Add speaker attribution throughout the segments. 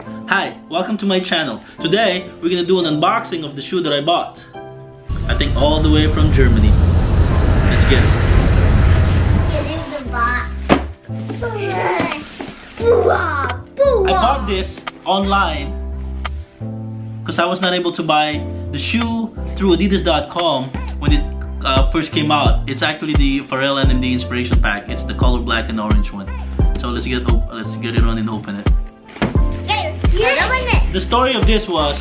Speaker 1: Hi, welcome to my channel. Today, we're gonna do an unboxing of the shoe that I bought. I think all the way from Germany. Let's get it.
Speaker 2: Get in the box.
Speaker 1: I bought this online because I was not able to buy the shoe through Adidas.com when it first came out. It's actually the Pharrell NMD inspiration pack. It's the color black and orange one. So let's get it on and open it. The story of this was,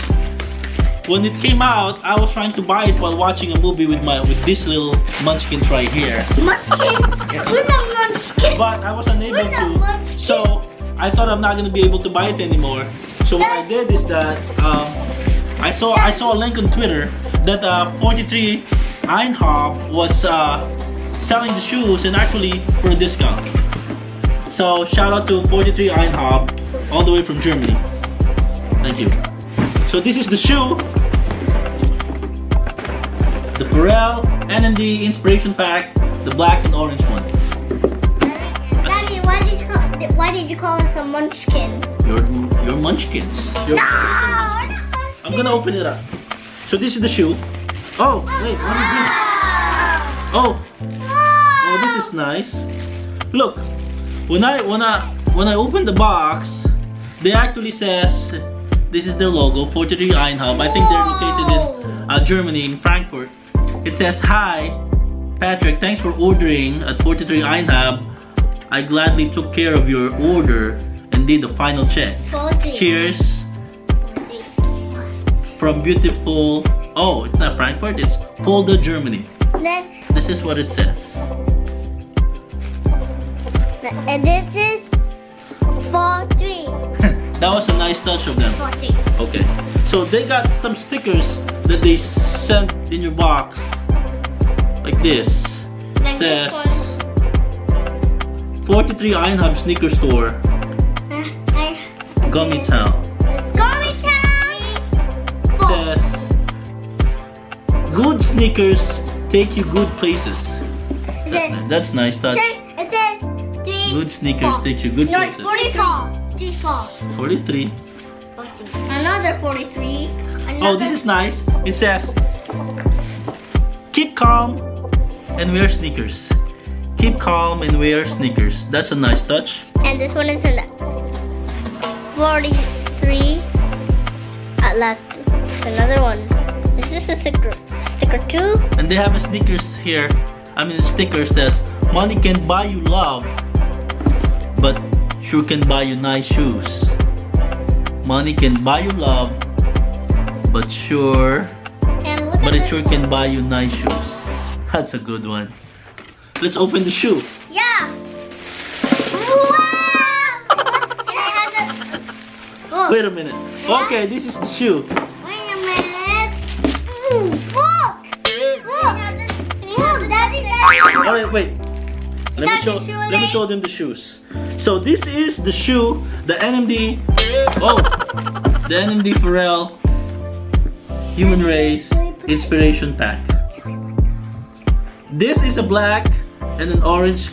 Speaker 1: when it came out, I was trying to buy it while watching a movie with this little munchkins right here.
Speaker 2: Munchkins? We're not munchkins.
Speaker 1: But I was unable to, so I thought I'm not gonna be able to buy it anymore. So what I did is that I saw a link on Twitter that 43 Einhub was selling the shoes, and actually for a discount. So shout out to 43 Einhub all the way from Germany. Thank you. So this is the shoe, the Pharrell NMD inspiration pack, the black and orange one.
Speaker 2: Daddy, why did you call us a munchkin?
Speaker 1: Your munchkins.
Speaker 2: No, we're not munchkins.
Speaker 1: I'm gonna open it up. So this is the shoe. Oh, wait, what is this? Oh, this is nice. Look, when I open the box, they actually says this is their logo, 43 Einhub. I think they're located in Germany, in Frankfurt. It says, "Hi, Patrick, thanks for ordering at 43 Einhub. I gladly took care of your order and did the final check.
Speaker 2: 40.
Speaker 1: Cheers from beautiful." Oh, it's not Frankfurt, it's Fulda, Germany.
Speaker 2: Then,
Speaker 1: This is what it says.
Speaker 2: and this is 43.
Speaker 1: That was a nice touch of them.
Speaker 2: 40.
Speaker 1: Okay, so they got some stickers that they sent in your box, like this.
Speaker 2: Like
Speaker 1: Says
Speaker 2: this
Speaker 1: 43 Einhub Sneaker Store, Gummy Town.
Speaker 2: Gummy Town.
Speaker 1: Says, good sneakers take you good places. That's nice touch.
Speaker 2: It says 3.
Speaker 1: Good sneakers take you good
Speaker 2: No, it's
Speaker 1: places.
Speaker 2: 44.
Speaker 1: 43.
Speaker 2: 40. Another 43.
Speaker 1: Oh, this is nice. It says, keep calm and wear sneakers. Keep calm and wear sneakers. That's a nice touch.
Speaker 2: And this one is an 43. At last, it's another one. This is a sticker 2.
Speaker 1: And they have a sneakers here. I mean, the sticker says, money can buy you love, but sure can buy you nice shoes. Money can buy you love, but it sure can buy you nice shoes. That's a good one. Let's open the shoe.
Speaker 2: Yeah. Wow. And it has a. Oh,
Speaker 1: Wait a minute. Okay, this is the shoe.
Speaker 2: wait a minute. Look. Look. Daddy.
Speaker 1: All right, wait. Let me show them the shoes. So this is the shoe, the NMD. Oh, the NMD Pharrell Human Race Inspiration Pack. This is a black and an orange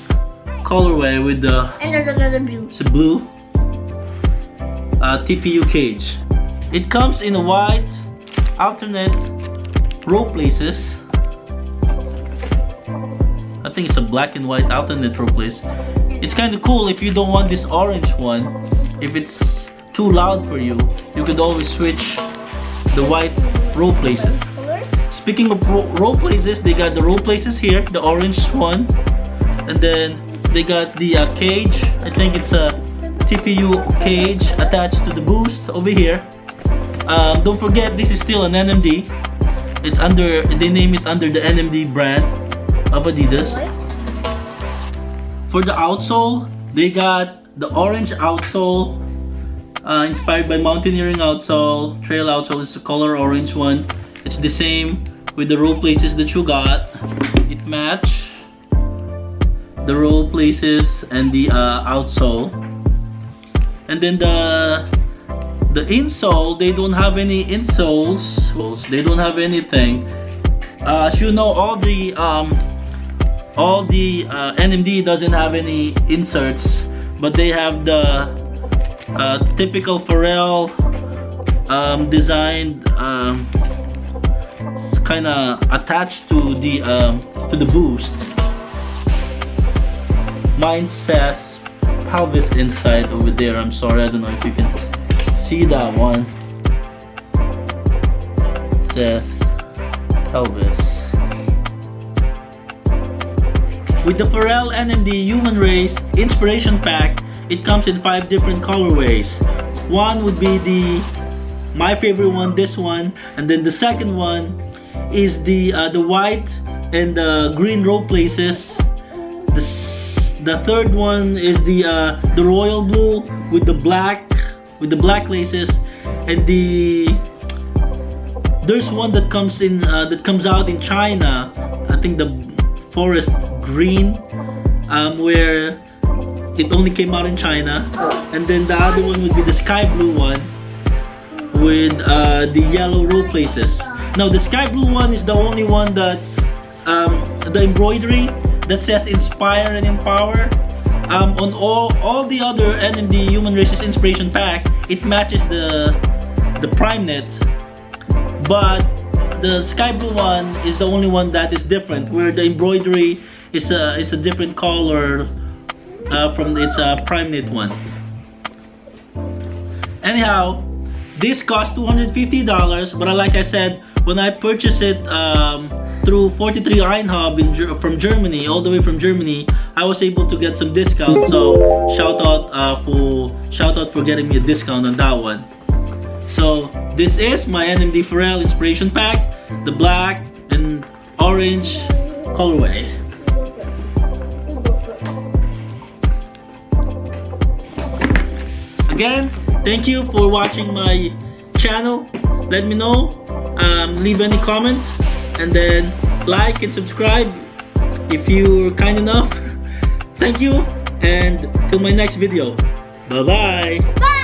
Speaker 1: colorway with the.
Speaker 2: And there's another blue.
Speaker 1: It's a blue TPU cage. It comes in a white alternate row places. I think it's a black and white alternate row place. It's kind of cool if you don't want this orange one. If it's too loud for you, you could always switch the white row places. Speaking of row places, they got the row places here, the orange one, and then they got the cage. I think it's a TPU cage attached to the boost over here. Don't forget, this is still an NMD. It's under, they name it under the NMD brand of Adidas. For the outsole, they got the orange outsole, inspired by mountaineering outsole. Trail outsole is the color orange one. It's the same with the row places that you got. It match the row places and the outsole. And then the insole, they don't have any insoles. They don't have anything. As you know, all the NMD doesn't have any inserts, but they have the typical Pharrell designed, kind of attached to the boost. Mine says pelvis inside over there. I'm sorry, I don't know if you can see that one. It says pelvis. With the Pharrell NMD Human Race Inspiration Pack, it comes in 5 different colorways. One would be my favorite one, this one, and then the second one is the white and the green rope laces. The third one is the royal blue with the black laces, and there's one that comes out in China. I think the forest green, where it only came out in China, and then the other one would be the sky blue one with the yellow rope laces. Now the sky blue one is the only one that the embroidery that says inspire and empower. On all the other NMD Human Races Inspiration Pack, it matches the prime net, but the sky blue one is the only one that is different, where the embroidery is a different color from its prime knit one. Anyhow, this cost $250, but like I said, when I purchased it through 43 Einhub from Germany, all the way from Germany, I was able to get some discount. So shout out for getting me a discount on that one. So this is my NMD Pharrell Inspiration Pack, the black and orange colorway. Again, thank you for watching my channel. Let me know, leave any comments, and then like and subscribe if you're kind enough. Thank you, and till my next video. Bye-bye.
Speaker 2: Bye.